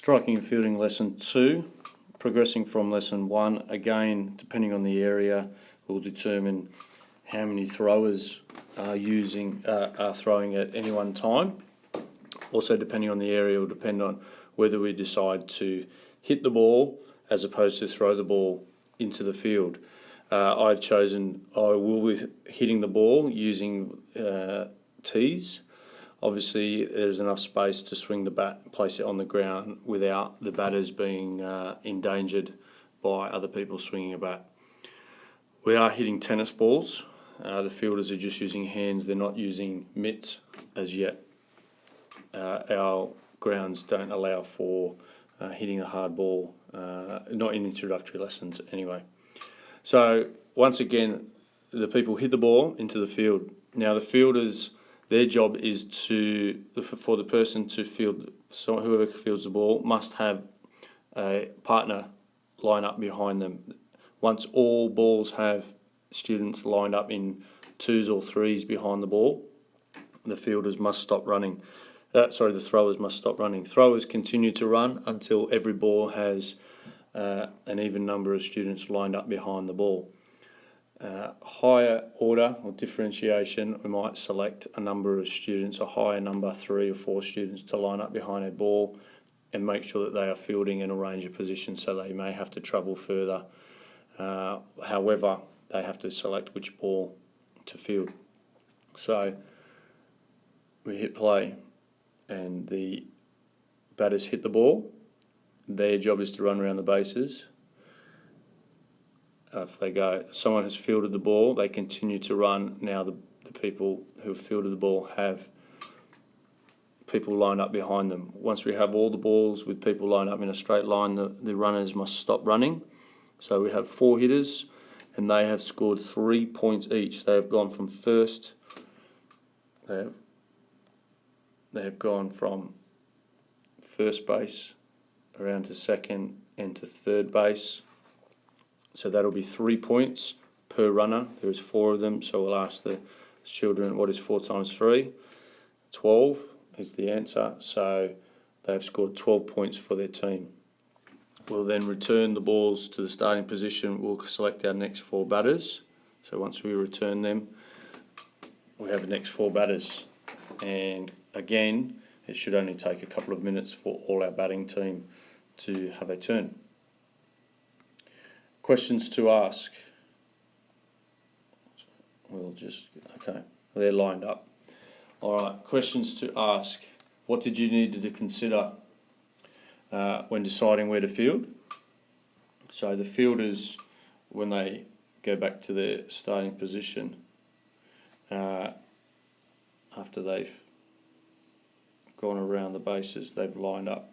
Striking and fielding lesson 2, progressing from lesson 1. Again, depending on the area, will determine how many throwers are throwing at any one time. Also, depending on the area, will depend on whether we decide to hit the ball as opposed to throw the ball into the field. I've chosen I will be hitting the ball using tees. Obviously, there's enough space to swing the bat, place it on the ground without the batters being endangered by other people swinging a bat. We are hitting tennis balls. The fielders are just using hands, they're not using mitts as yet. Our grounds don't allow for hitting a hard ball, not in introductory lessons anyway. So once again, the people hit the ball into the field. Now the fielders, their job is for the person to field, so whoever fields the ball must have a partner line up behind them. Once all balls have students lined up in 2s or 3s behind the ball, the fielders must stop running. The throwers must stop running. Throwers continue to run until every ball has an even number of students lined up behind the ball. Higher order or differentiation, we might select a number of students, a higher number, 3 or 4 students, to line up behind a ball and make sure that they are fielding in a range of positions, so they may have to travel further. However, they have to select which ball to field. So we hit play and the batters hit the ball. Their job is to run around the bases. If someone has fielded the ball, they continue to run. Now the people who have fielded the ball have people lined up behind them. Once we have all the balls with people lined up in a straight line, the runners must stop running. So we have 4 hitters and they have scored 3 points each. They have gone from first, they have gone from first base around to second and to third base. So that'll be 3 points per runner. There is 4 of them, so we'll ask the children, what is 4 times 3? 12 is the answer. So they've scored 12 points for their team. We'll then return the balls to the starting position. We'll select our next 4 batters. So once we return them, we have the next 4 batters. And again, it should only take a couple of minutes for all our batting team to have a turn. Questions to ask. They're lined up. All right, questions to ask. What did you need to consider when deciding where to field? So the fielders, when they go back to their starting position, after they've gone around the bases, they've lined up.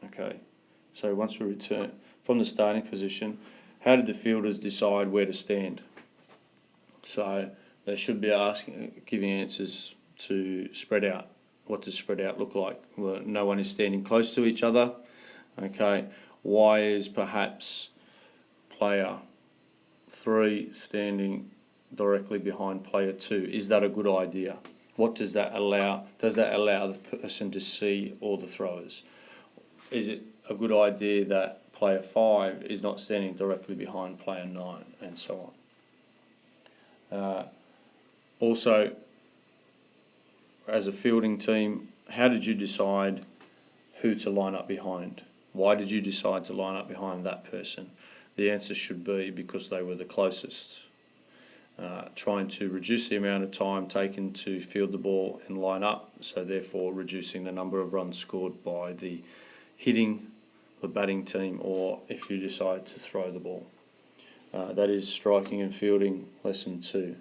Okay, so once we return from the starting position, how did the fielders decide where to stand? So they should be giving answers to spread out. What does spread out look like? Well, no one is standing close to each other. Okay, why is perhaps player 3 standing directly behind player 2? Is that a good idea? What does that allow? Does that allow the person to see all the throwers? Is it a good idea that player 5 is not standing directly behind player 9, and so on? Also, as a fielding team, how did you decide who to line up behind? Why did you decide to line up behind that person? The answer should be because they were the closest. Trying to reduce the amount of time taken to field the ball and line up, so therefore reducing the number of runs scored by the hitting, the batting team, or if you decide to throw the ball. That is striking and fielding lesson 2.